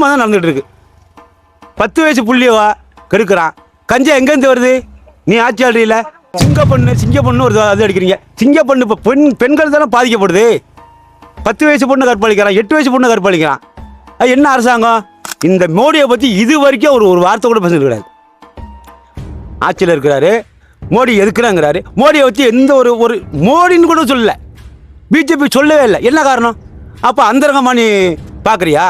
டீமாக தான் நடந்துகிட்டு இருக்கு. 10 வயசு புள்ளியவா கெடுக்கிறான். கஞ்சா எங்கேருந்து வருது? நீ ஆட்சி ஆடுறீல. சிங்க பொண்ணு ஒரு அது அடிக்கிறீங்க. சிங்க பொண்ணு இப்போ பெண்கள் தானே பாதிக்கப்படுது. 10 வயசு பொண்ணு கற்பழிக்கிறான், 8 வயசு பொண்ணு கற்பழிக்கிறான். அது என்ன அரசாங்கம்? இந்த மோடியை பற்றி இது வரைக்கும் ஒரு வார்த்தை கூட பேசுறது கிடையாது. ஆட்சியில் இருக்கிறாரு, மோடி எதுக்குறாங்கிறாரு. மோடியை வச்சு எந்த ஒரு மோடின்னு கூட சொல்லலை, பிஜேபி சொல்லவே இல்லை. என்ன காரணம்? அப்போ அந்தரங்கமாக நீ பார்க்குறியா?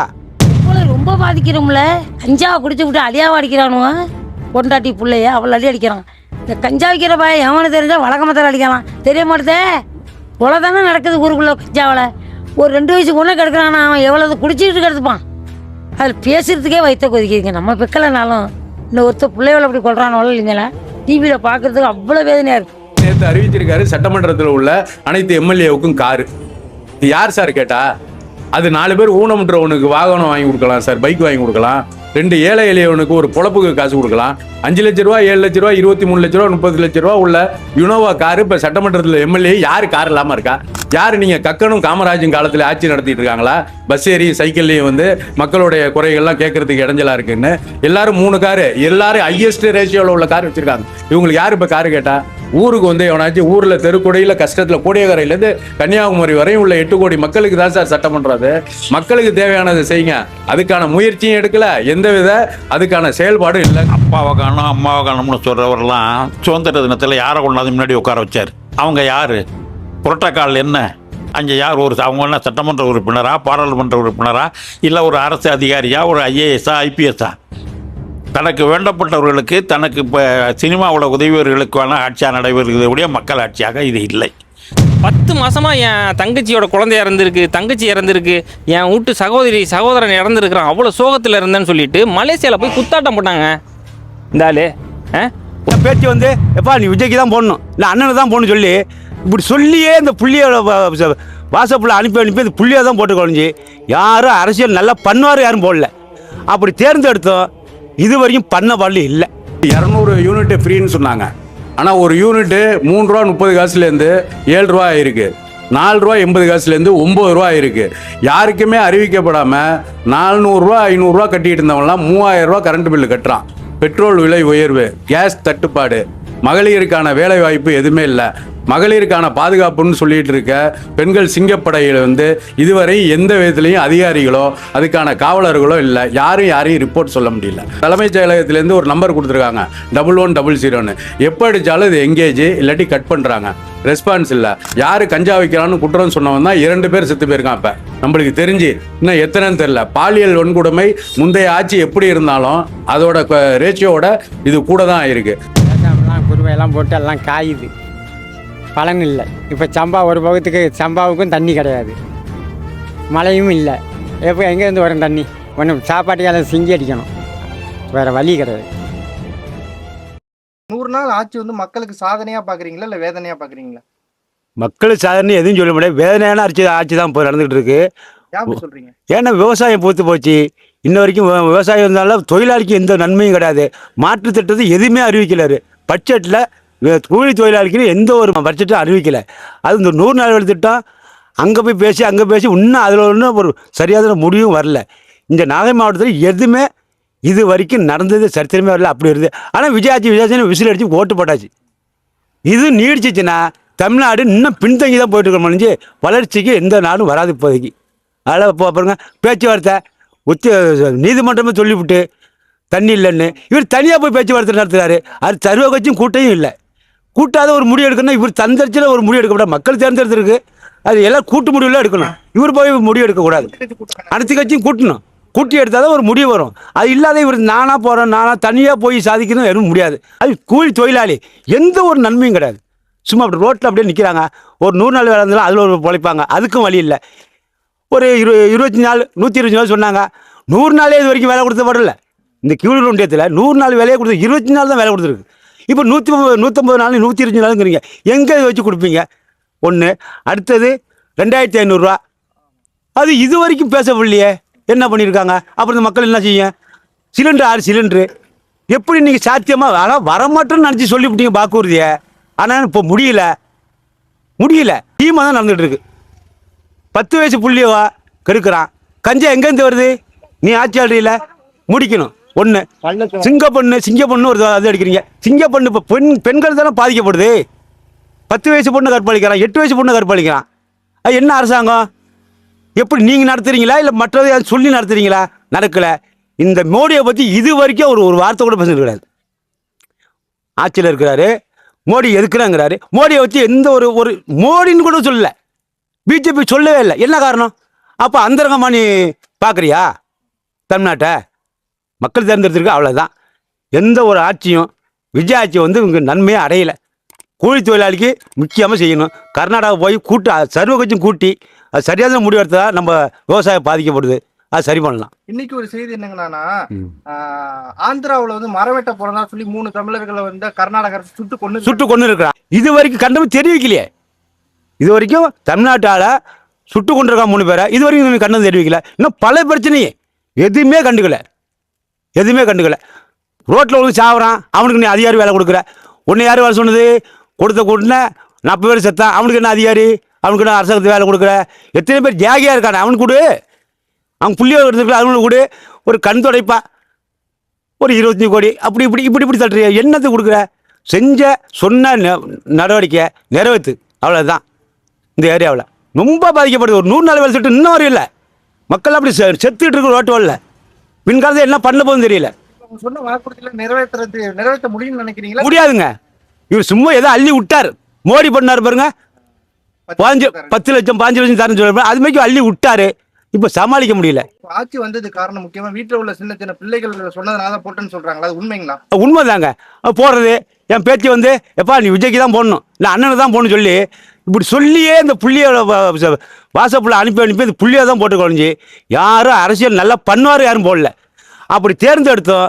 ரொம்ப பாதிக்கிறோம்ல. கஞ்சாவை குடிச்சு விட்டு அடியாவை அடிக்கிறானுவ. பொண்டாட்டி பிள்ளைய அவள் அடி அடிக்கிறான். இந்த கஞ்சா வைக்கிற பையன் எவனு தெரிஞ்சா வழக்கமத்தில் அடிக்கலாம். தெரிய மாட்டேதே. கொலை தானே நடக்குது ஊருக்குள்ள கஞ்சாவில். ஒரு 2 வயசு பொண்ணை கிடக்குறான். அவன் எவ்வளவு குடிச்சிட்டு கிடத்துப்பான். அதில் பேசுறதுக்கே வயிற்ற கொதிக்கிறீங்க. நம்ம பிக்கலைனாலும் இந்த ஒருத்தர் பிள்ளைகளை அப்படி கொள்றானோல இல்லைங்களா, டிவியில் பார்க்கறதுக்கு அவ்வளோ வேதனையாக இருக்குது. நேற்று அறிவிச்சிருக்காரு சட்டமன்றத்தில் உள்ள அனைத்து எம்எல்ஏவுக்கும் காரு. யார் சார் கேட்டா? அது 4 பேர் ஊனமுற்றவனுக்கு வாகனம் வாங்கி கொடுக்கலாம் சார், பைக் வாங்கி கொடுக்கலாம். 2 ஏழை எளியவனுக்கு ஒரு பொழப்புக்கு காசு கொடுக்கலாம். 5 லட்ச ரூபா, 7 லட்ச ரூபா, 23 லட்ச ரூபா, 30 லட்ச ரூபா உள்ள யுனோவா காரு இப்போ சட்டமன்றத்தில் எம்எல்ஏ யாரு கார் இல்லாமல் இருக்கா? யாரு? நீங்க கக்கனும் காமராஜும் காலத்தில் ஆட்சி நடத்திட்டு இருக்காங்களா? பஸ் ஏறி சைக்கிள்லையும் வந்து மக்களுடைய குறைகள்லாம் கேட்கறதுக்கு இடைஞ்சலா இருக்குன்னு எல்லாரும் 3 காரு, எல்லாரும் ஹையஸ்ட் ரேஷியோவில் உள்ள கார் வச்சிருக்காங்க. இவங்களுக்கு யாரு இப்போ காரு கேட்டா? ஊருக்கு வந்து எவனாச்சும் ஊரில் தெருக்கொடையில் கஷ்டத்தில் கோடியக்கரையிலேருந்து கன்னியாகுமரி வரையும் உள்ள 8 கோடி மக்களுக்கு தான் சார் சட்டம் பண்ணுறது. மக்களுக்கு தேவையானதை செய்யுங்க. அதுக்கான முயற்சியும் எடுக்கல, எந்தவித அதுக்கான செயல்பாடும் இல்லை. அப்பாவை காணும் அம்மாவை காணும்னு சொல்கிறவரெல்லாம் சுதந்திர தினத்தில் யாரை கொண்டாந்து முன்னாடி உட்கார வச்சார்? அவங்க யார்? புரோட்டோக்கால் என்ன? அங்கே யார்? அவங்க என்ன சட்டமன்ற உறுப்பினரா, பாராளுமன்ற உறுப்பினரா, இல்லை ஒரு அரசு அதிகாரியா, ஒரு ஐஏஎஸ்ஸா, ஐபிஎஸ்ஸா? தனக்கு வேண்டப்பட்டவர்களுக்கு, தனக்கு இப்போ சினிமாவோட உதவியவர்களுக்கான ஆட்சியாக நடைபெறுகிறதுடைய மக்கள் ஆட்சியாக இது இல்லை. 10 மாதமாக என் தங்கச்சியோட குழந்தை தங்கச்சி இறந்துருக்கு, என் வீட்டு சகோதரன் இறந்துருக்கிறான், அவ்வளோ சோகத்தில் இருந்தேன்னு சொல்லிட்டு மலேசியாவில் போய் குத்தாட்டம் போட்டாங்க. இந்த ஆளு பேச்சு வந்து எப்பா நீ விஜய்க்கு தான் போடணும், இல்லை அண்ணனுக்கு தான் போடணும் சொல்லி இப்படி சொல்லியே இந்த புள்ளியோட வாசப்பில் அனுப்பி இந்த புள்ளியை தான் போட்டு குறைஞ்சி யாரும் அரசியல் நல்லா பண்ணுவார் யாரும் போடல. அப்படி தேர்ந்தெடுத்தோம் இது வரைக்கும் பண்ண பாடல இல்லை. 200 யூனிட் ஃப்ரீன்னு சொன்னாங்க. ஆனால் ஒரு யூனிட்டு 3 ரூபா 30 காசுலேருந்து 7 ரூபா ஆயிருக்கு. 4 ரூபா 80 காசுலேருந்து 9 ரூபா ஆயிருக்கு. யாருக்குமே அறிவிக்கப்படாமல் 400 ரூபா 500 ரூபா கட்டிட்டு இருந்தவங்களாம் 3000 ரூபா கரண்ட் பில்லு கட்டுறான். பெட்ரோல் விலை உயர்வு, கேஸ் தட்டுப்பாடு, மகளிருக்கான வேலை வாய்ப்பு எதுவுமே இல்லை. மகளிருக்கான பாதுகாப்புன்னு சொல்லிட்டு இருக்க பெண்கள் சிங்கப்படையில் வந்து இதுவரை எந்த விதத்துலையும் அதிகாரிகளோ அதுக்கான காவலர்களோ இல்லை. யாரையும் ரிப்போர்ட் சொல்ல முடியல. தலைமைச் செயலகத்திலேருந்து ஒரு நம்பர் கொடுத்துருக்காங்க 1100. எப்போ அடித்தாலும் இது எங்கேஜ் இல்லாட்டி கட் பண்ணுறாங்க. ரெஸ்பான்ஸ் இல்லை. யார் கஞ்சா வைக்கிறான்னு குற்றம் சொன்னவன் தான் 2 பேர் செத்து போயிருக்கான். இப்போ நம்மளுக்கு தெரிஞ்சு இன்னும் எத்தனைன்னு தெரியல. பாலியல் வன்கொடுமை முந்தைய ஆட்சி எப்படி இருந்தாலும் அதோட ரேஷியோட இது கூட தான் ஆயிருக்கு. குருவையெல்லாம் போட்டு எல்லாம் காயுது, பலன் இல்லை. இப்போ சம்பா ஒரு பக்கத்துக்கு சம்பாவுக்கும் தண்ணி கிடையாது, மழையும் இல்லை. எப்போ எங்கேருந்து வரும் தண்ணி? ஒன்றும் சாப்பாட்டுக்கால சிங்கி அடிக்கணும், வேறு வழி கிடையாது. 100 நாள் ஆட்சி வந்து மக்களுக்கு சாதனையாக பார்க்குறீங்களா இல்லை வேதனையாக பார்க்குறீங்களா? மக்களுக்கு சாதனை எதுவும் சொல்ல முடியாது, வேதனையான ஆட்சி தான் இப்போ நடந்துகிட்டு இருக்கு. சொல்கிறீங்க? ஏன்னா விவசாயம் பூத்து போச்சு. இன்ன வரைக்கும் விவசாயம் இருந்தாலும் தொழிலாளிக்கு எந்த நன்மையும் கிடையாது. மாற்று திட்டத்தை எதுவுமே அறிவிக்கலாரு. பட்ஜெட்டில் கூலி தொழிலாளிக்கு எந்த ஒரு பட்ஜெட்டும் அறிவிக்கலை. அது இந்த 100 நாள் வேலை திட்டம் அங்கே போய் பேசி இன்னும் அதில் ஒன்றும் ஒரு சரியான முடிவும் வரல. இந்த நாகை மாவட்டத்தில் எதுவுமே இது வரைக்கும் நடந்தது சரித்திரமே வரல. அப்படி இருந்தது. ஆனால் விஜயாட்சி விசில் அடித்து ஓட்டு போட்டாச்சு. இது நீடிச்சிச்சுன்னா தமிழ்நாடு இன்னும் பின்தங்கி தான் போயிட்டு இருக்க முடிஞ்சு வளர்ச்சிக்கு எந்த நாடும் வராது இப்போதைக்கு. அதில் பாருங்க பேச்சுவார்த்தை நீதிமன்றமே சொல்லிவிட்டு தண்ணி இல்லைன்னு இவர் தனியாக போய் பேச்சுவார்த்தை நடத்துகிறாரு. அது சர்வ கட்சியும் கூட்டையும் இல்லை. கூட்டாத ஒரு முடிவு எடுக்கணும். இவர் தந்தரிச்சில் ஒரு முடிவு எடுக்கப்படாது. மக்கள் தேர்ந்தெடுத்துருக்கு, அது எல்லாம் கூட்டு முடிவுலாம் எடுக்கணும். இவர் போய் முடிவு எடுக்கக்கூடாது. அனைத்து கட்சியும் கூட்டணும். கூட்டி எடுத்தால் தான் ஒரு முடிவு வரும். அது இல்லாத இவர் நானாக போகிறேன், நானாக தனியாக போய் சாதிக்கணும் எதுவும் முடியாது. அது கூலி தொழிலாளி எந்த ஒரு நன்மையும் கிடையாது. சும்மா அப்படி ரோட்டில் அப்படியே நிற்கிறாங்க. ஒரு 100 நாள் வேலை இருந்தாலும் அதில் ஒரு பொழைப்பாங்க. அதுக்கும் வழி இல்லை. ஒரு 25 நாள் 120 நாள் சொன்னாங்க. 100 நாளே இது வரைக்கும் வேலை கொடுத்த படல. இந்த கீழூர் ஒன்றியத்தில் 100 நாள் வேலையை கொடுத்து 25 நாள் தான் வேலை கொடுத்துருக்கு. இப்போ 150 நாள் 120 நாளுங்கிறீங்க. எங்கே வச்சு கொடுப்பீங்க? ஒன்று. அடுத்தது 2500 ரூபா. அது இது வரைக்கும் பேசவில்லையே, என்ன பண்ணியிருக்காங்க? அப்புறம் இந்த மக்கள் என்ன செய்ய? சிலிண்டர் 6 சிலிண்டரு எப்படி நீங்கள் சாத்தியமாக ஆனால் வரமாட்டோன்னு நினச்சி சொல்லிவிட்டீங்க வாக்குறுதியை. ஆனால் இப்போ முடியல டீமாக தான் நடந்துகிட்டு இருக்கு. 10 வயசு புள்ளியவா கெடுக்கிறான். கஞ்சா எங்கேருந்து வருது? நீ ஆட்சி ஆடுறீல முடிக்கணும். ஒன்று சிங்க பொண்ணு ஒரு அது அடிக்கிறீங்க. சிங்க பொண்ணு இப்போ பெண்கள் தானே பாதிக்கப்படுது. 10 வயசு பொண்ணு கற்பழிக்கிறான், 8 வயசு பொண்ணு கற்பழிக்கிறான். அது என்ன அரசாங்கம்? எப்படி நீங்கள் நடத்துறீங்களா இல்லை மற்றதை சொல்லி நடத்துறீங்களா? நடக்கலை. இந்த மோடியை பற்றி இது வரைக்கும் ஒரு வார்த்தை கூட பேசுறது கிடையாது. ஆட்சியில் இருக்கிறாரு, மோடி எதுக்குறாங்கிறாரு. மோடியை வச்சு எந்த ஒரு மோடின்னு கூட சொல்லல, பிஜேபி சொல்லவே இல்லை. என்ன காரணம்? அப்போ அந்தரங்கமா நீ பார்க்குறியா தமிழ்நாட்டை? மக்கள் தேர்ந்தெடுத்திருக்கு, அவ்வளோதான். எந்த ஒரு ஆட்சியும் விஜய் ஆட்சி இவங்க நன்மையை அடையலை. கூலி தொழிலாளிக்கு முக்கியமாக செய்யணும். கர்நாடகா போய் சர்வ கட்சியும் கூட்டி அது சரியான முடிவு எடுத்ததா நம்ம விவசாயம் பாதிக்கப்படுது. அது சரி பண்ணலாம். இன்னைக்கு ஒரு செய்தி என்னங்கன்னா, ஆந்திராவில் மரம் வெட்ட போறதா சொல்லி 3 தமிழர்களை கர்நாடக அரசு சுட்டு கொண்டு இருக்கிறான். இது வரைக்கும் கண்டனம் தெரிவிக்கலையே. இது வரைக்கும் தமிழ்நாட்டால சுட்டு கொண்டிருக்கான் 3 பேரை. இது வரைக்கும் கண்டனம் தெரிவிக்கல. இன்னும் பல பிரச்சனையே எதுவுமே கண்டுக்கல. ரோட்டில் சாவறான், அவனுக்கு நீ அதிகாரி வேலை கொடுக்குற. உன்னை யார் வேலை சொன்னது? கொடுத்த கூட்டின 40 பேர் செத்தான், அவனுக்கு என்ன அதிகாரி? அவனுக்கு என்ன அரசாங்கத்துக்கு வேலை கொடுக்குற? எத்தனை பேர் தியாகியாக இருக்கானே அவனுக்கு கொடு. அவன் புள்ளியோ எடுத்துக்கல, அவனுக்கு கொடு. ஒரு கண் துடைப்பா ஒரு 25 கோடி அப்படி இப்படி தட்டுறிய. என்னத்துக்கு கொடுக்குற? சொன்ன நடவடிக்கை நிறைவேற்று, அவ்வளோதான். இந்த ஏரியாவில் ரொம்ப பாதிக்கப்படுது. ஒரு 100 நாள் வேலை செட்டு இன்னும் வரையும் இல்லை. மக்கள் அப்படி செத்துக்கிட்டு இருக்கு ரோட்டு வரல. பின்காலத்தில் என்ன பண்ண போகுதுன்னு தெரியல. சொன்ன வாக்குறுதியில் நிறைவேற்ற முடியும்னு நினைக்கிறீங்களா? முடியாதுங்க. இவர் சும்மா ஏதோ அள்ளி விட்டார். மோடி பண்ணார் பாருங்க, 10 லட்சம் 5 லட்சம் தரேன்னு சொல்ல, அது மாதிரி அள்ளி விட்டாரு. இப்போ சமாளிக்க முடியல. ஆட்சி வந்தது காரணம் முக்கியமா வீட்டில் உள்ள சின்ன பிள்ளைகள் சொன்னதுனால போட்டேன்னு சொல்றாங்களா? அது உண்மைங்களா? உண்மைதாங்க. போடுறது என் பேச்சு எப்பா நீ விஜய்க்கு தான் போடணும், இல்லை அண்ணனை தான் போடணும் சொல்லி இப்படி சொல்லியே இந்த புள்ளியோட வாசப்பில் அனுப்பி இந்த புள்ளியை தான் போட்டு குறைஞ்சி யாரும் அரசியல் நல்லா பண்ணுவார் யாரும் போடல. அப்படி தேர்ந்தெடுத்தோம்,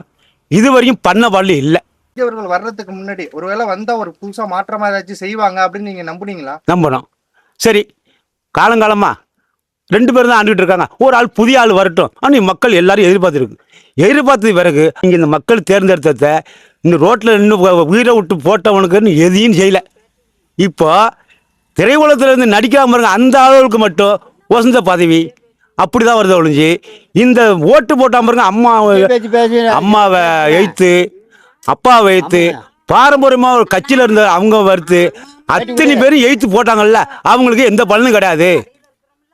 இது வரைக்கும் பண்ண பாடல இல்லை. அவர்கள் வர்றதுக்கு முன்னாடி ஒருவேளை வந்தா ஒரு புதுசா மாற்றமா ஏதாச்சும் செய்வாங்க அப்படின்னு நீங்க நம்புனீங்களா? நம்பணும். சரி, காலங்காலமா 2 பேர் தான் ஆண்டுகிட்டு இருக்காங்க. ஒரு ஆள் புதிய ஆள் வரட்டும் ஆனால் மக்கள் எல்லாரும் எதிர்பார்த்தது பிறகு இங்கே இந்த மக்கள் தேர்ந்தெடுத்ததை இந்த ரோட்டில் இன்னும் உயிரை விட்டு போட்டவனுக்குன்னு எதையும் செய்யலை. இப்போ திரையுலகத்தில் இருந்து நடிக்காம பாருங்க, அந்த அளவுக்கு மட்டும் வசந்த பதவி அப்படிதான் வருது ஒழிஞ்சு இந்த ஓட்டு போட்டாம பாருங்க, அம்மாவை எழுத்து அப்பாவை எழுத்து பாரம்பரியமாக ஒரு கட்சியில் இருந்த அவங்க வறுத்து அத்தனை பேரும் எழுத்து போட்டாங்கல்ல, அவங்களுக்கு எந்த பலனும் கிடையாது.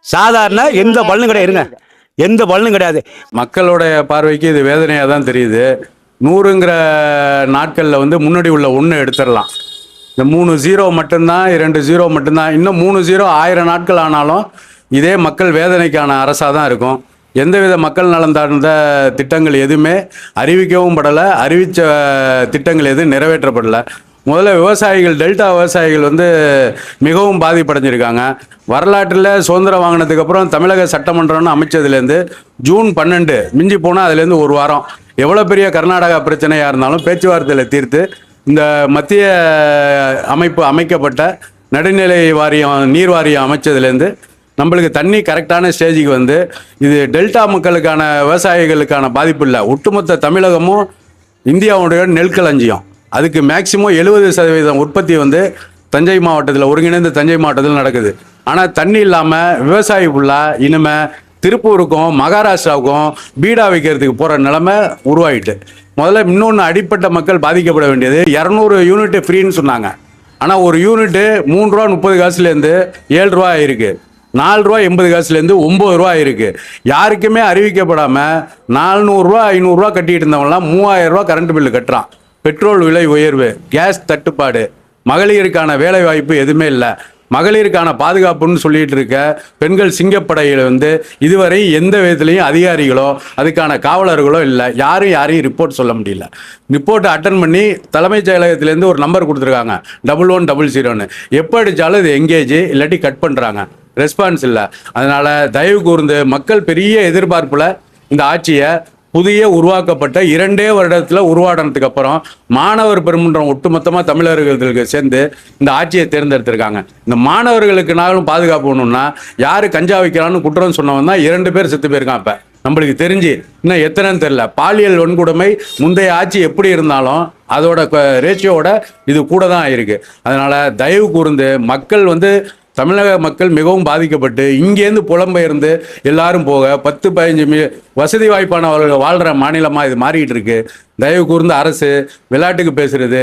சாதாரண எந்த பலனும் கிடையாதுங்க, எந்த பலனும் கிடையாது. மக்களுடைய பார்வைக்கு இது வேதனையாக தான் தெரியுது. 100ங்கிற நாட்களில் முன்னாடி உள்ள 1 எடுத்துடலாம். இந்த 3 0 மட்டும்தான், 2 0 மட்டும்தான். இன்னும் 3 0 1000 நாட்கள் ஆனாலும் இதே மக்கள் வேதனைக்கான அரசாக தான் இருக்கும். எந்தவித மக்கள் நலன் சார்ந்த திட்டங்கள் எதுவுமே அறிவிக்கவும் படலை, அறிவித்த திட்டங்கள் எதுவும் நிறைவேற்றப்படலை. முதல்ல விவசாயிகள், டெல்டா விவசாயிகள் மிகவும் பாதிப்படைஞ்சிருக்காங்க. வரலாற்றில் சுதந்திரம் வாங்கினதுக்கு அப்புறம் தமிழக சட்டமன்றம்னு அமைச்சதுலேருந்து ஜூன் 12 மிஞ்சி போனால் அதுலேருந்து 1 வாரம் எவ்வளோ பெரிய கர்நாடகா பிரச்சனையாக இருந்தாலும் பேச்சுவார்த்தையில் தீர்த்து இந்த மத்திய அமைக்கப்பட்ட நடுநிலை வாரியம், நீர் வாரியம் அமைச்சதுலேருந்து நம்மளுக்கு தண்ணி கரெக்டான ஸ்டேஜுக்கு இது டெல்டா மக்களுக்கான விவசாயிகளுக்கான பாதிப்பு இல்லை, ஒட்டுமொத்த தமிழகமும் இந்தியாவுடைய நெல்களஞ்சியம். அதுக்கு மேக்சிமம் 70% உற்பத்தி தஞ்சை மாவட்டத்தில், ஒருங்கிணைந்த தஞ்சை மாவட்டத்தில் நடக்குது. ஆனால் தண்ணி இல்லாமல் விவசாயி ஃபுல்லாக இனிமேல் திருப்பூருக்கும் மகாராஷ்டிராவுக்கும் பீடா வைக்கிறதுக்கு போகிற நிலைமை உருவாயிட்டு. முதல்ல இன்னொன்று அடிப்பட்ட மக்கள் பாதிக்கப்பட வேண்டியது 200 யூனிட் ஃப்ரீன்னு சொன்னாங்க. ஆனால் ஒரு யூனிட்டு 3 ரூபா 30 காசுலேருந்து 7 ரூபா ஆயிருக்கு, 4 ரூபா 80 காசுலேருந்து 9 ரூபா ஆயிருக்கு. யாருக்குமே அறிவிக்கப்படாமல் 400 ரூபா 500 ரூபா கட்டிட்டு இருந்தவங்களாம் 3000 ரூபா கரண்ட் பில்லு கட்டுறான். பெட்ரோல் விலை உயர்வு, கேஸ் தட்டுப்பாடு, மகளிருக்கான வேலை வாய்ப்பு எதுவுமே இல்லை. மகளிருக்கான பாதுகாப்புன்னு சொல்லிட்டு இருக்க பெண்கள் சிங்கப்படையில் இதுவரை எந்த விதத்துலையும் அதிகாரிகளோ அதுக்கான காவலர்களோ இல்லை. யாரையும் ரிப்போர்ட் சொல்ல முடியல. ரிப்போர்ட்டை அட்டன் பண்ணி தலைமைச் செயலகத்திலேருந்து ஒரு நம்பர் கொடுத்துருக்காங்க 1100. எப்போ அடித்தாலும் இது எங்கேஜ் இல்லாட்டி கட் பண்ணுறாங்க, ரெஸ்பான்ஸ் இல்லை. அதனால் தயவு கூர்ந்து மக்கள் பெரிய எதிர்பார்ப்பில் இந்த ஆட்சியை புதிய உருவாக்கப்பட்ட 2 வருடத்தில் உருவாடினதுக்கு அப்புறம் மாணவர் பெருமன்றம் ஒட்டுமொத்தமாக தமிழர்களுக்கு சேர்ந்து இந்த ஆட்சியை தேர்ந்தெடுத்திருக்காங்க. இந்த மாணவர்களுக்குனாலும் பாதுகாப்பு பண்ணணும்னா யார் கஞ்சா வைக்கிறான்னு குற்றம் சொன்னவன் தான் 2 பேர் செத்து போயிருக்கான். இப்போ நம்மளுக்கு தெரிஞ்சு இன்னும் எத்தனைன்னு தெரியல. பாலியல் வன்கொடுமை முந்தைய ஆட்சி எப்படி இருந்தாலும் அதோட ரேஷியோட இது கூட தான் இருக்கு. அதனால தயவு கூர்ந்து மக்கள் தமிழக மக்கள் மிகவும் பாதிக்கப்பட்டு இங்கேருந்து புலம்பெயர்ந்து எல்லாரும் போக 10-15 வசதி வாய்ப்பானவர்கள் வாழ்கிற மாநிலமாக இது மாறிக்கிட்டு இருக்கு. தயவு கூர்ந்து அரசு விளையாட்டுக்கு பேசுறது,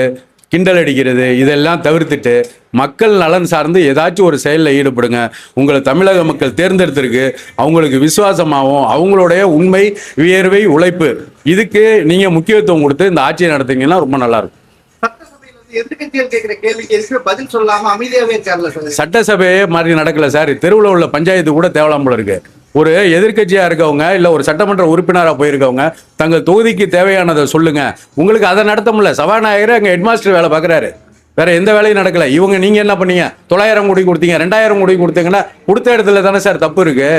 கிண்டல் அடிக்கிறது இதெல்லாம் தவிர்த்துட்டு மக்கள் நலன் சார்ந்து ஏதாச்சும் ஒரு செயலில் ஈடுபடுங்க. உங்களை தமிழக மக்கள் தேர்ந்தெடுத்திருக்கு, அவங்களுக்கு விசுவாசமாகவும் அவங்களுடைய உண்மை வியர்வை உழைப்பு இதுக்கு நீங்கள் முக்கியத்துவம் கொடுத்து இந்த ஆட்சியை நடத்துங்கன்னா ரொம்ப நல்லாயிருக்கும். சட்டசபையில் வந்து எதிர்க்கட்சிகள் கேட்கிற கேள்விக்கு எதுவுமே பதில் சொல்லாம அமைதியாவே இருக்காருல்ல சார். சட்டசபையே மாதிரி நடக்கல சார். தெருவில் உள்ள பஞ்சாயத்து கூட தேவலாம் போல இருக்கு. ஒரு எதிர்க்கட்சியாக இருக்கவங்க இல்லை ஒரு சட்டமன்ற உறுப்பினராக போயிருக்கவங்க தங்கள் தொகுதிக்கு தேவையானதை சொல்லுங்க. உங்களுக்கு அதை நடத்த முடியல. சபாநாயகர் அங்கே ஹெட்மாஸ்டர் வேலை பார்க்குறாரு, வேற எந்த வேலையும் நடக்கல. இவங்க நீங்க என்ன பண்ணீங்க? 900 கோடி கொடுத்தீங்க, 2000 கோடி கொடுத்தீங்கன்னா கொடுத்த இடத்துல தானே சார் தப்பு இருக்கு.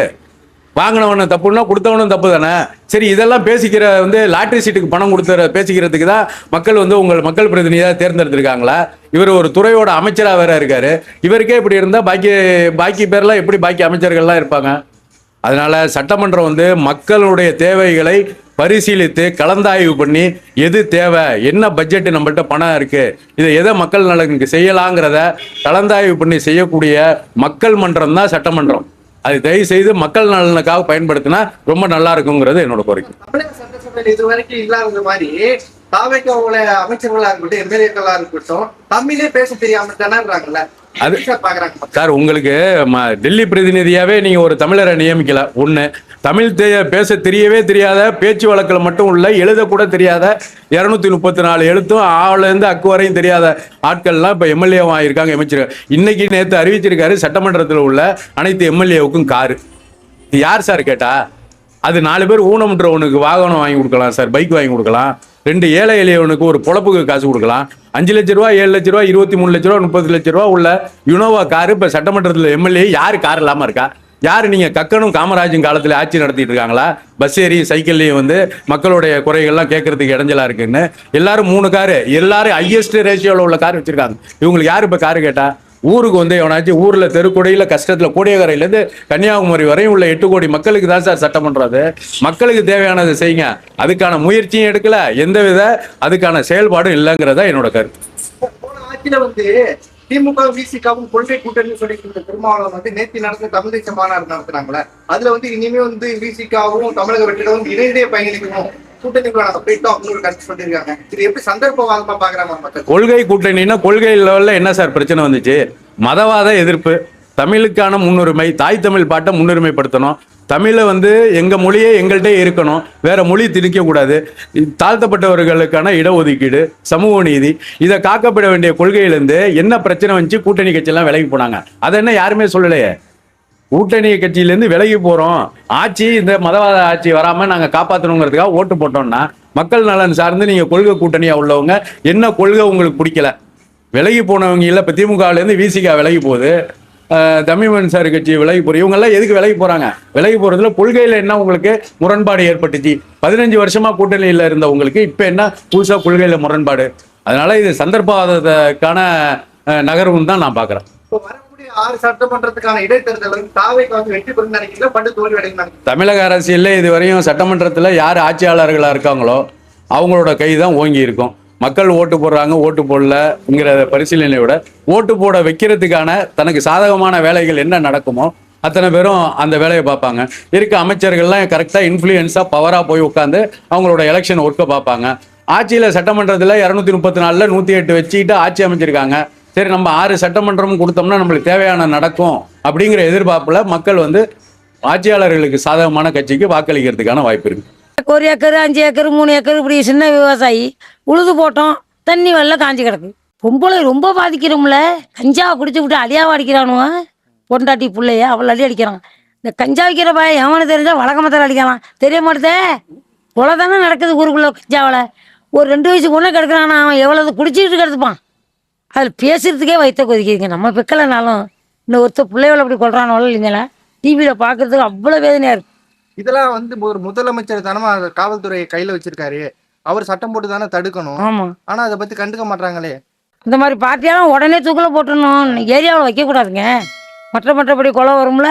வாங்கினவன தப்புன்னா கொடுத்தவனும் தப்பு தானே. சரி, இதெல்லாம் பேசிக்கிற வந்து லாட்ரி சீட்டுக்கு பணம் கொடுத்த பேசிக்கிறதுக்கு தான் மக்கள் வந்து உங்கள் மக்கள் பிரதிநிதியாக தேர்ந்தெடுத்திருக்காங்களா? இவர் ஒரு துறையோட அமைச்சராக வேற இருக்காரு. இவருக்கே இப்படி இருந்தால் பாக்கி பேர்லாம் எப்படி பாக்கி அமைச்சர்கள்லாம் இருப்பாங்க? அதனால சட்டமன்றம் வந்து மக்களுடைய தேவைகளை பரிசீலித்து கலந்தாய்வு பண்ணி எது தேவை, என்ன பட்ஜெட் நம்மள்ட்ட பணம் இருக்கு, இதை எதை மக்கள் நலனுக்கு செய்யலாங்கிறத கலந்தாய்வு பண்ணி செய்யக்கூடிய மக்கள் மன்றம் தான் சட்டமன்றம். அது தயவு செய்து மக்கள் நலனுக்காக பயன்படுத்தினா ரொம்ப நல்லா இருக்குங்கிறது என்னோட கோரிக்கை. தமிழக சட்டசபையில் இது வரைக்கும் இல்லாத மாதிரி தாவேக்காவோட அமைச்சர்களா இருக்கட்டும், எம்எல்ஏக்களா இருக்கட்டும், தமிழே பேச தெரியாம திணறாங்கல்ல. அது பாக்குறாங்க சார், உங்களுக்கு டெல்லி பிரதிநிதியாவே நீங்க ஒரு தமிழரை நியமிக்கல. ஒண்ணு, தமிழ் பேச தெரியவே தெரியாத, பேச்சு வழக்கில் மட்டும் உள்ள, எழுதக்கூட தெரியாத 234 எழுத்தும் ஆளுலேருந்து அக்கு வரையும் தெரியாத ஆட்கள்லாம் இப்போ எம்எல்ஏவாக இருக்காங்க, அமைச்சர். இன்னைக்கு நேற்று அறிவிச்சிருக்காரு சட்டமன்றத்தில் உள்ள அனைத்து எம்எல்ஏவுக்கும் காரு. இது யார் சார் கேட்டா? அது 4 பேர் ஊனமுற்றவனுக்கு வாகனம் வாங்கி கொடுக்கலாம் சார், பைக் வாங்கி கொடுக்கலாம். 2 ஏழை எளியவனுக்கு ஒரு பொழப்புக்கு காசு கொடுக்கலாம். 5 லட்ச ரூபா, 7 லட்ச ரூபா, 23 லட்ச ரூபா, 30 லட்ச ரூபா உள்ள யுனோவா காரு இப்போ சட்டமன்றத்தில் எம்எல்ஏ யாரு கார் இல்லாமல் இருக்கா? யாரு? நீங்க கக்கனும் காமராஜும் காலத்தில் ஆட்சி நடத்திட்டு இருக்காங்களா? பஸ் ஏறி சைக்கிள்லையும் வந்து மக்களுடைய குறைகள்லாம் கேட்கறதுக்கு இடைஞ்சலா இருக்குன்னு எல்லாரும் 3 காரு, எல்லாரும் ஹையஸ்ட் ரேஷியோவில் உள்ள கார் வச்சிருக்காங்க. இவங்களுக்கு யாரு இப்போ காரு கேட்டா? ஊருக்கு வந்து எவனாச்சும் ஊரில் தெருக்கொடையில் கஷ்டத்தில் கோடியக்கரையிலேருந்து கன்னியாகுமரி வரையும் உள்ள 8 கோடி மக்களுக்கு தான் சார் சட்டமன்றம். அது மக்களுக்கு தேவையானதை செய்யுங்க. அதுக்கான முயற்சியும் எடுக்கல, எந்தவித அதுக்கான செயல்பாடும் இல்லைங்கிறதா என்னோட கருத்து. போன ஆட்சியில வந்து திமுக விசிகாவும் கொள்கை கூட்டணி சொல்லிட்டு திருமாவளவன் வந்து நேற்று நடந்த தமிழ் தேச மாநாடு நடத்துனாங்களே, அதுல வந்து இனிமே வந்து விசிகாவும் தமிழக வெற்றிடம் இணைந்தே பயணிக்கணும், கூட்டணிக்கு நாங்க போயிட்டோம் அப்படின்னு கருத்து சொல்லியிருக்காங்க. இது எப்படி சந்தர்ப்பவாதமா பாக்குறாங்க மக்கள்? கொள்கை கூட்டணின்னா கொள்கை லெவல்ல என்ன சார் பிரச்சனை வந்துச்சு? மதவாத எதிர்ப்பு, தமிழுக்கான முன்னுரிமை, தாய் தமிழ் பாட்டை முன்னுரிமைப்படுத்தணும், தமிழை வந்து எங்க மொழியே எங்கள்கிட்ட இருக்கணும், வேற மொழி திணிக்க கூடாது, தாழ்த்தப்பட்டவர்களுக்கான இடஒதுக்கீடு, சமூக நீதி, இதை காக்கப்பட வேண்டிய கொள்கையிலேருந்து என்ன பிரச்சனை வந்துச்சு? கூட்டணி கட்சியெல்லாம் விலகி போனாங்க. அதை என்ன யாருமே சொல்லலையே. கூட்டணி கட்சியிலேருந்து விலகி போகிறோம், ஆட்சி இந்த மதவாத ஆட்சி வராமல் நாங்கள் காப்பாற்றணுங்கிறதுக்காக ஓட்டு போட்டோம்னா மக்கள் நலன் சார்ந்து நீங்கள் கொள்கை கூட்டணியாக உள்ளவங்க என்ன கொள்கை உங்களுக்கு பிடிக்கல? விலகி போனவங்க இல்லை. இப்போ திமுகலேருந்து விசிகா விலகி போகுது, தமிழ்மன் சார் கட்சி விலகி போகிற, இவங்கெல்லாம் எதுக்கு விலகி போகிறாங்க? விலகி போகிறதுல கொள்கையில் என்ன உங்களுக்கு முரண்பாடு ஏற்பட்டுச்சு? 15 வருஷமாக கூட்டணியில் இருந்தவங்களுக்கு இப்போ என்ன புதுசாக கொள்கையில் முரண்பாடு? அதனால இது சந்தர்ப்பவாதத்துக்கான நகர்வுன்னு தான் நான் பார்க்குறேன். இப்போ வரக்கூடிய 6 சட்டமன்றத்துக்கான இடைத்தேர்தல் வந்து தாவேக்கு வந்து வெற்றி பெறும் நினைக்கிறீங்களா, பண்டு தோல்வி அடையும்? தமிழக அரசியலில் இது வரையும் சட்டமன்றத்தில் யார் ஆட்சியாளர்களாக இருக்காங்களோ அவங்களோட கை தான் ஓங்கி இருக்கும். மக்கள் ஓட்டு போடுறாங்க, ஓட்டு போடலங்கிற பரிசீலனை விட ஓட்டு போட வைக்கிறதுக்கான தனக்கு சாதகமான வேலைகள் என்ன நடக்குமோ அத்தனை பேரும் அந்த வேலையை பார்ப்பாங்க. இருக்க அமைச்சர்கள்லாம் கரெக்டாக இன்ஃப்ளூயன்ஸாக பவராக போய் உட்காந்து அவங்களோட எலெக்ஷன் ஒர்க்கை பார்ப்பாங்க. ஆட்சியில் சட்டமன்றத்தில் 234 108 வச்சுக்கிட்டு ஆட்சி அமைச்சிருக்காங்க. சரி, நம்ம 6 சட்டமன்றமும் கொடுத்தோம்னா நம்மளுக்கு தேவையான நடக்கும் அப்படிங்கிற எதிர்பார்ப்பில் மக்கள் வந்து ஆட்சியாளர்களுக்கு சாதகமான கட்சிக்கு வாக்களிக்கிறதுக்கான வாய்ப்பு இருக்கு. 1 ஏக்கர் 5 ஏக்கர் 3 ஏக்கர் இப்படி சின்ன விவசாயி உழுது போட்டோம், தண்ணி வரல, காஞ்சி கிடக்கு. பொம்பளை ரொம்ப பாதிக்கிறோம்ல. கஞ்சாவை குடிச்சு விட்டு அடியாவை அடிக்கிறானுவ, பொண்டாட்டி பிள்ளைய அவள் அடி அடிக்கிறான். இந்த கஞ்சா வைக்கிற பையன் எவனு தெரிஞ்சா வழக்கமத்தால் அடிக்கலாம், தெரிய மாட்டேதே. கொலை தானே நடக்குது ஊருக்குள்ள கஞ்சாவில். ஒரு 2 வயசு பொண்ணை கிடக்குறான், அவன் எவ்வளவு குடிச்சிட்டு கிடத்துப்பான். அதில் பேசுறதுக்கே வயிற்ற கொதிக்கிறீங்க. நம்ம பிக்கலைனாலும் இந்த ஒருத்தர் பிள்ளைகளை அப்படி கொள்றானோ இல்லைங்களா, டிவியில் பார்க்கறதுக்கு அவ்வளோ வேதனையாக இருக்கு. இதெல்லாம் வந்து ஒரு முதலமைச்சர் தானமா காவல்துறையை கையில வச்சிருக்காரு, அவர் சட்டம் போட்டு தானே தடுக்கணும். ஆமா, ஆனா அதை பத்தி கண்டுக்க மாட்டாங்களே. இந்த மாதிரி பார்ட்டியெல்லாம் உடனே தூக்கில் போட்டுடணும், ஏரியாவில் வைக்கக்கூடாதுங்க. மற்றபடி கொலை வரும்ல,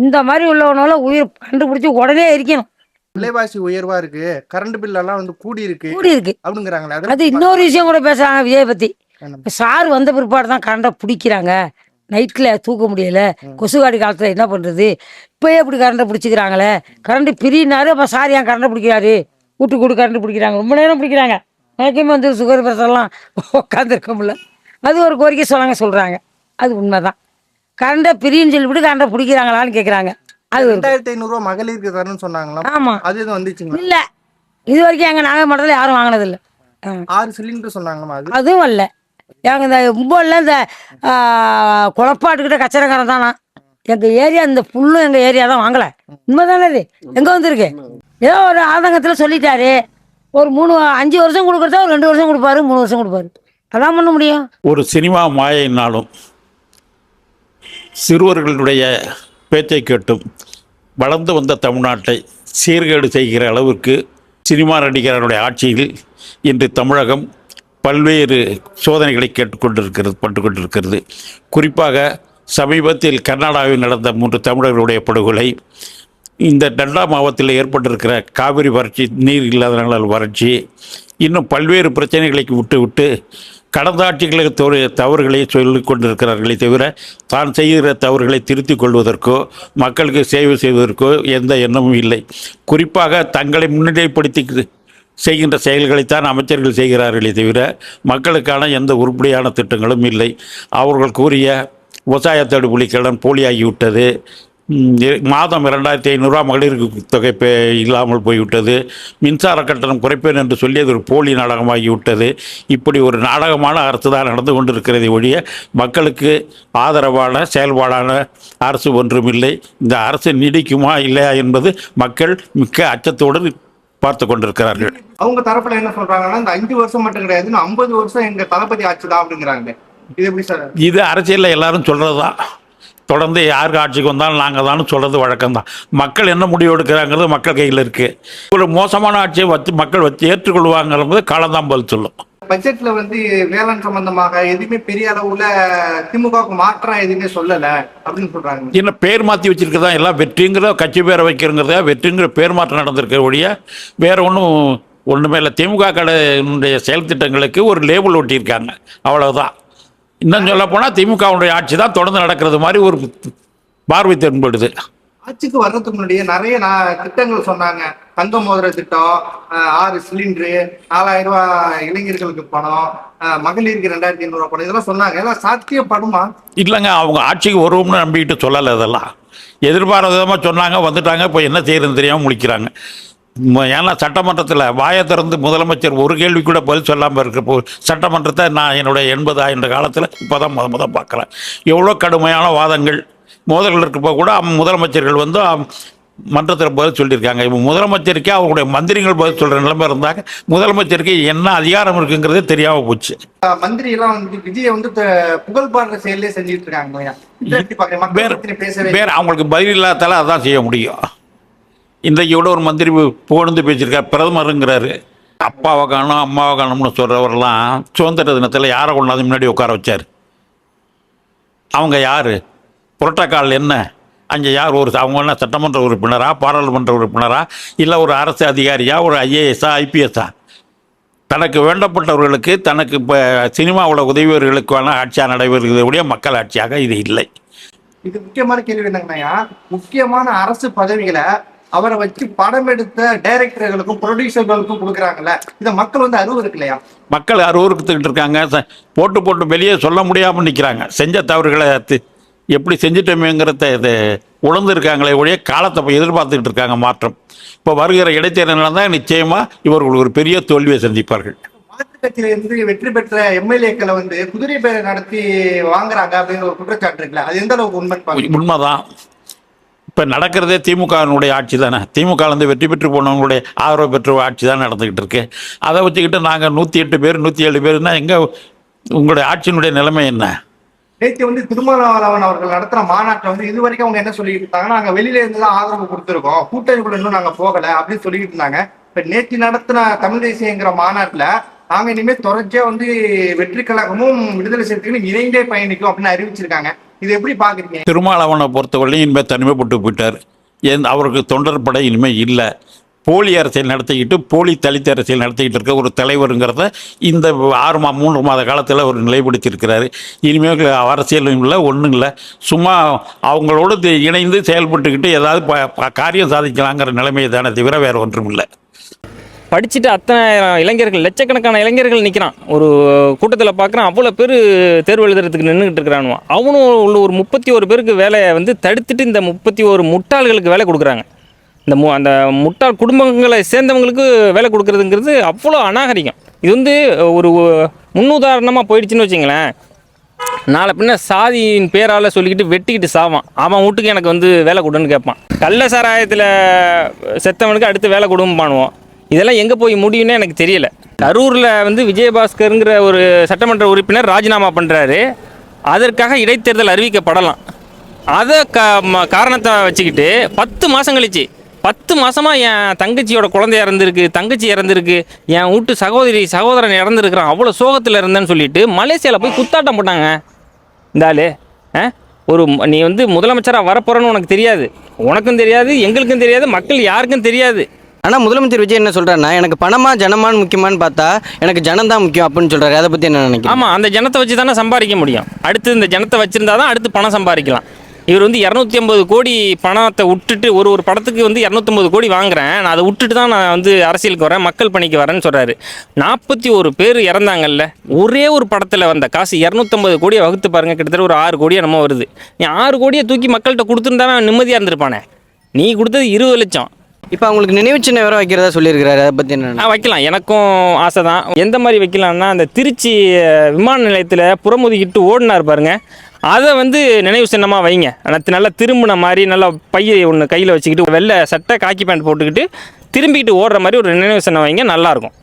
இந்த மாதிரி உள்ளவனால உயிர் கண்டுபிடிச்சி உடனே எரிக்கணும். விலைவாசி உயர்வா இருக்கு, கரண்ட் பில் எல்லாம் வந்து கூடி இருக்கு அப்படிங்கிறாங்களே. அது இன்னொரு விஷயம் கூட பேசுறாங்க விஜய் பத்தி. சார் வந்த பிற்பாடு தான் கரண்டை பிடிக்கிறாங்க, நைட்டில் தூக்க முடியல, கொசு காடி காலத்தில் என்ன பண்ணுறது, இப்போயே இப்படி கரண்ட்டை பிடிச்சிக்கிறாங்களே, கரண்ட்டு பிரினாரு, அப்போ சார் ஏன் கரண்ட்டை பிடிக்கிறாரு, வீட்டுக்கு வீட்டு கரண்ட்டு பிடிக்கிறாங்க, ரொம்ப நேரம் பிடிக்கிறாங்க. எனக்குமே வந்து சுகர் பிரஷர்லாம் உட்காந்துருக்க முடியல. அது ஒரு கோரிக்கை சொல்கிறாங்க. அது உண்மை தான். கரண்ட்டை பிரின்னு சொல்லிவிட்டு கரண்ட்டை பிடிக்கிறாங்களான்னு கேட்குறாங்க. அது 2500 ரூபா மகளிருக்கு தரணும்னு சொன்னாங்களா? ஆமாம். அது எதுவும் வந்துச்சுங்களா? இல்லை, இது வரைக்கும் எங்கள் நாகை மட்டத்தில் யாரும் வாங்கினதில்லை. 6 சிலிண்டர் சொன்னாங்கம்மா. அதுவும் வரல. எங்கள் இந்த கும்பலில் இந்த குழப்பாட்டுக்கிட்ட கச்சரக்காரன் தானா எங்கள் ஏரியா, இந்த ஃபுல்லும் எங்கள் ஏரியா தான் வாங்கலை. உண்மை தானே இது? எங்கே வந்துருக்கு? ஏதோ ஒரு ஆதங்கத்தில் சொல்லிட்டாரு. ஒரு 5 வருஷம் கொடுக்குறதா ஒரு 2 வருஷம் கொடுப்பாரு, 3 வருஷம் கொடுப்பாரு. அதான் பண்ண முடியும். ஒரு சினிமா மாயினாலும் சிறுவர்களுடைய பேச்சை கேட்டும் வளர்ந்து வந்த தமிழ்நாட்டை சீர்கேடு செய்கிற அளவிற்கு சினிமா நடிகர்களுடைய ஆட்சியில் இன்று தமிழகம் பல்வேறு சோதனைகளை பட்டுக்கொண்டிருக்கிறது. குறிப்பாக சமீபத்தில் கர்நாடகாவில் நடந்த 3 தமிழர்களுடைய படுகொலை, இந்த டெல்டா மாவட்டத்தில் ஏற்பட்டிருக்கிற காவிரி வறட்சி, நீர் இல்லாதனால் வறட்சி, இன்னும் பல்வேறு பிரச்சனைகளை விட்டு கடந்த ஆட்சிகளுக்கு தவறுகளை சொல்லிக் கொண்டிருக்கிறார்களே தவிர தான் செய்கிற தவறுகளை திருத்திக் கொள்வதற்கோ மக்களுக்கு சேவை செய்வதற்கோ எந்த எண்ணமும் இல்லை. குறிப்பாக தங்களை முன்னிலைப்படுத்தி செய்கின்ற செயல்களைத்தான் அமைச்சர்கள் செய்கிறார்களே தவிர மக்களுக்கான எந்த உருப்படியான திட்டங்களும் இல்லை. அவர்கள் கூறிய விவசாய தடுப்பூலி கடன் போலியாகிவிட்டது. மாதம் 2500 ரூபா மகளிருக்கு தொகை இல்லாமல் போய்விட்டது. மின்சார கட்டணம் குறைப்பேன் என்று சொல்லி அது ஒரு போலி நாடகமாகிவிட்டது. இப்படி ஒரு நாடகமான அரசு தான் நடந்து கொண்டிருக்கிறதை ஒழிய மக்களுக்கு ஆதரவான செயல்பாடான அரசு ஒன்றுமில்லை. இந்த அரசு நீடிக்குமா இல்லையா என்பது மக்கள் மிக்க அச்சத்தோடு பார்த்து கொண்டிருக்கிறார்கள். அவங்க தரப்புல என்ன சொல்றாங்கன்னா, இந்த 5 வருஷம் மட்டும் கிடையாது, 50 வருஷம் எங்க தளபதி ஆட்சி தான் அப்படிங்கிறாங்க. இது எப்படி சார்? இது அரசியலில் எல்லாரும் சொல்கிறது தான். தொடர்ந்து யாருக்கு ஆட்சிக்கு வந்தாலும் நாங்கள் தான் சொல்கிறது வழக்கம்தான். மக்கள் என்ன முடிவு எடுக்கிறாங்கிறது மக்கள் கையில் இருக்குது. ஒரு மோசமான ஆட்சியை மக்கள் ஏற்றுக்கொள்வாங்கிறது காலம்தான் பதில் சொல்லும். பட்ஜெட்ல வந்து வேளாண் சம்பந்தமாக எதுவுமே பெரிய அளவுல திமுகவுக்கு மாற்றம் எதுவுமே சொல்லல அப்படின்னு சொல்றாங்க. என்ன பேர் மாற்றி வச்சிருக்கிறதா எல்லாம் வெற்றிங்கிற கட்சி பேரை வைக்கிறங்கிறதா வெற்றிங்கிற பேர் மாற்றம் நடந்திருக்க ஒழிய வேற ஒன்றுமே இல்லை. திமுக கடையினுடைய செயல் திட்டங்களுக்கு ஒரு லேபிள் ஒட்டியிருக்காங்க, அவ்வளவுதான். இன்னும் சொல்ல போனால் திமுகவுடைய ஆட்சி தான் தொடர்ந்து நடக்கிறது மாதிரி ஒரு பார்வை தென்படுது. ஆட்சிக்கு வர்றதுக்கு முன்னாடியே நிறைய திட்டங்கள் சொன்னாங்க. தங்க மோதிர திட்டம், 6 சிலிண்டரு, 4000 ரூபாய் இளைஞர்களுக்கு பணம், மகளிருக்கு 2500 ரூபாய் பணம், இதெல்லாம் சொன்னாங்க. இதெல்லாம் சாத்தியப்படுமா? இல்லைங்க, அவங்க ஆட்சிக்கு வருவோம்னு நம்பிக்கிட்டு சொல்லலை. இதெல்லாம் எதிர்பாராத விதமாக சொன்னாங்க, வந்துட்டாங்க. இப்போ என்ன செய்யறதுன்னு தெரியாமல் முழிக்கிறாங்க. ஏன்னா சட்டமன்றத்தில் வாயை திறந்து முதலமைச்சர் ஒரு கேள்வி கூட பதில் சொல்லாமல் இருக்கிறப்போ சட்டமன்றத்தை நான் என்னுடைய 80 ஆண்டு காலத்தில் இப்போ தான் முத பார்க்குறேன். எவ்வளோ கடுமையான வாதங்கள் மோதல்கள் இருக்கப்போ கூட முதலமைச்சர்கள் வந்து மன்றத்தில் பதில் சொல்லியிருக்காங்க. இப்போ முதலமைச்சருக்கே அவருடைய மந்திரிகள் பதில் சொல்கிற நிலைமை இருந்தாங்க. முதலமைச்சருக்கு என்ன அதிகாரம் இருக்குங்கிறதே தெரியாமல் போச்சு. மந்திரி எல்லாம் வந்து விஜயை வந்து புகழ் பாடுற செயலே செஞ்சுட்டு இருக்காங்க. வேற அவங்களுக்கு பதில் இல்லாதால அதான் செய்ய முடியும். இன்றைக்கு கூட ஒரு மந்திரி புகழ்ந்து பேசியிருக்கார், பிரதமருங்கிறாரு. அப்பாவை காணும் அம்மாவை காணும்னு சொல்கிறவரெல்லாம் சுதந்திர தினத்தில் யாரை கொண்டாந்து முன்னாடி உட்கார வச்சார்? அவங்க யார்? புரோட்டோக்கால் என்ன? அங்கே யார்? அவங்க என்ன சட்டமன்ற உறுப்பினரா, பாராளுமன்ற உறுப்பினரா, இல்லை ஒரு அரசு அதிகாரியா, ஒரு ஐஏஎஸ்ஸா, ஐபிஎஸ்ஸா? தனக்கு வேண்டப்பட்டவர்களுக்கு, தனக்கு இப்போ சினிமாவோட உதவியவர்களுக்கான ஆட்சியாக நடைபெறுவதைய மக்கள் ஆட்சியாக இது இல்லை. இது முக்கியமான கேள்வி என்னங்கண்ணா, முக்கியமான அரசு பதவிகளை அவரை வச்சு படம் எடுத்த டைரக்டர்களுக்கும் ப்ரொடியூசர்களுக்கும் கொடுக்குறாங்கல்ல, இதை மக்கள் வந்து அருவருக்கு இல்லையா? மக்கள் அருவருக்குத்துக்கிட்டு இருக்காங்க. போட்டு வெளியே சொல்ல முடியாமல் நிற்கிறாங்க. செஞ்ச தவறுகளை எப்படி செஞ்சிட்டோமேங்கிறத இது உணர்ந்துருக்காங்களே ஒழிய காலத்தை எதிர்பார்த்துக்கிட்டு இருக்காங்க மாற்றம். இப்போ வருகிற இடைத்தேர்தல் தான் நிச்சயமாக இவர்கள் ஒரு பெரிய தோல்வியை சந்திப்பார்கள். மாற்றுக் கட்சியில இருந்து வெற்றி பெற்ற எம்எல்ஏக்களை வந்து குதிரை பேரை நடத்தி வாங்குறாங்க அப்படிங்கிற ஒரு குற்றச்சாட்டு இருக்குல்ல, அது எந்த அளவுக்கு உண்மைதான். இப்போ நடக்கிறதே திமுகவினுடைய ஆட்சி தானே. திமுகலேருந்து வெற்றி பெற்று போனவங்களுடைய ஆதரவு பெற்ற ஆட்சி தான் நடந்துக்கிட்டு இருக்கு. அதை வச்சுக்கிட்டு நாங்கள் 108 பேர் 107 பேர்னா எங்கே உங்களுடைய ஆட்சியினுடைய நிலைமை என்ன? நேற்று வந்து திருமாவளவன் அவர்கள் நடத்துற மாநாட்டில் வந்து இது வரைக்கும் அவங்க என்ன சொல்லிட்டு இருந்தாங்க, நாங்கள் வெளியில இருந்து தான் ஆதரவு கொடுத்துருக்கோம், கூட்டணிக்குள்ள இன்னும் நாங்கள் போகலை அப்படின்னு சொல்லிட்டு இருந்தாங்க. இப்போ நேற்று நடத்தின தமிழ் தேசியங்கிற மாநாட்டில் நாங்கள் இனிமேல் தொடர்ச்சியா வந்து வெற்றி கழகமும் விடுதலை சிறுத்தைகளும் இணைந்தே பயணிக்கும் அப்படின்னு அறிவிச்சிருக்காங்க. இது எப்படி பாக்குறீங்க? திருமாவளவனை பொறுத்தவரையும் இனிமேல் தனிமைப்பட்டு போயிட்டார். அவருக்கு தொண்டர் படை இனிமேல் இல்லை. போலி அரசியல் நடத்திக்கிட்டு போலி தலித் அரசியல் நடத்திக்கிட்டு இருக்க ஒரு தலைவருங்கிறத இந்த 3 மாத காலத்தில் அவர் நிலைப்படுத்தியிருக்கிறாரு. இனிமேல் அரசியலும் இல்லை, ஒன்றும் இல்லை, சும்மா அவங்களோடு இணைந்து செயல்பட்டுக்கிட்டு ஏதாவது காரியம் சாதிக்கலாங்கிற நிலைமையை தானே தவிர வேறு ஒன்றும் இல்லை. படிச்சுட்டு அத்தனை இளைஞர்கள், லட்சக்கணக்கான இளைஞர்கள் நிற்கிறான். ஒரு கூட்டத்தில் பார்க்குறான், அவ்வளோ பேர் தேர்வு எழுதுறதுக்கு நின்றுக்கிட்டு இருக்கிறானுவான். அவனும் உள்ள ஒரு 31 பேருக்கு வேலையை வந்து தடுத்துட்டு இந்த 31 முட்டாள்களுக்கு வேலை கொடுக்குறாங்க. அந்த முட்டாள் குடும்பங்களை சேர்ந்தவங்களுக்கு வேலை கொடுக்குறதுங்கிறது அவ்வளோ அநாகரிகம். இது வந்து ஒரு முன்னுதாரணமாக போயிடுச்சுன்னு வச்சிங்களேன். நாளை பின்ன சாதியின் பேரால் சொல்லிக்கிட்டு வெட்டிக்கிட்டு சாவான். அவன் வீட்டுக்கு எனக்கு வந்து வேலை கொடுன்னு கேட்பான். கள்ள சாராயத்தில் செத்தவனுக்கு அடுத்து வேலை கொடுன்னு பண்ணுவோம். இதெல்லாம் எங்கே போய் முடியும்னு எனக்கு தெரியல. கரூரில் வந்து விஜயபாஸ்கருங்கிற ஒரு சட்டமன்ற உறுப்பினர் ராஜினாமா பண்ணுறாரு. அதற்காக இடைத்தேர்தல் அறிவிக்கப்படலாம். அதை காரணத்தை வச்சுக்கிட்டு 10 மாதம் கழிச்சு 10 மாதமாக என் தங்கச்சியோட குழந்தை தங்கச்சி இறந்துருக்கு, என் வீட்டு சகோதரன் இறந்துருக்கிறான், அவ்வளோ சோகத்தில் இருந்தேன்னு சொல்லிட்டு மலேசியாவில் போய் குத்தாட்டம் போட்டாங்க. இந்த ஆளு நீ வந்து முதலமைச்சராக வரப்போகிறன்னு உனக்கு தெரியாது, உனக்கும் தெரியாது, எங்களுக்கும் தெரியாது, மக்கள் யாருக்கும் தெரியாது. ஆனால் முதலமைச்சர் விஜய் என்ன சொல்கிறாருன்னா, எனக்கு பணமா ஜனமான்னு முக்கியமானு பார்த்தா எனக்கு ஜனம் தான் முக்கியம் அப்படின்னு சொல்கிறாரு. அதை பற்றி என்ன நினைக்கிறேன்? ஆமாம், அந்த ஜனத்தை வச்சு தானே சம்பாதிக்க முடியும். அடுத்து இந்த ஜனத்தை வச்சுருந்தா தான் அடுத்து பணம் சம்பாதிக்கலாம். இவர் வந்து 250 கோடி பணத்தை விட்டுட்டு ஒரு படத்துக்கு வந்து 250 கோடி வாங்குறேன், நான் அதை விட்டுட்டு தான் நான் வந்து அரசியலுக்கு வரேன், மக்கள் பணிக்கு வரேன்னு சொல்கிறாரு. 41 பேர் இறந்தாங்கல்ல, ஒரே ஒரு படத்தில் வந்த காசு 250 கோடியை வகுத்து பாருங்கள், கிட்டத்தட்ட ஒரு 6 கோடியாக நம்ம வருது. நீ 6 கோடியை தூக்கி மக்கள்கிட்ட கொடுத்துருந்தா நிம்மதியாக இருந்திருப்பானே. நீ கொடுத்தது 20 லட்சம். இப்போ அவங்களுக்கு நினைவு சின்ன வேற வைக்கிறதா சொல்லியிருக்கிறாரு. அதை பற்றி என்ன? வைக்கலாம், எனக்கும் ஆசை தான். எந்த மாதிரி வைக்கலாம்னா, அந்த திருச்சி விமான நிலையத்தில் புறமுதுகிட்டு ஓடினார் பாருங்க, அதை வந்து நினைவு சின்னமாக வைங்க. நல்லா திரும்பின மாதிரி, நல்லா பையை ஒன்று கையில் வச்சுக்கிட்டு, வெள்ளை சட்டை காக்கி பேண்ட் போட்டுக்கிட்டு திரும்பிக்கிட்டு ஓடுற மாதிரி ஒரு நினைவு சின்னம் வைங்க, நல்லாயிருக்கும்.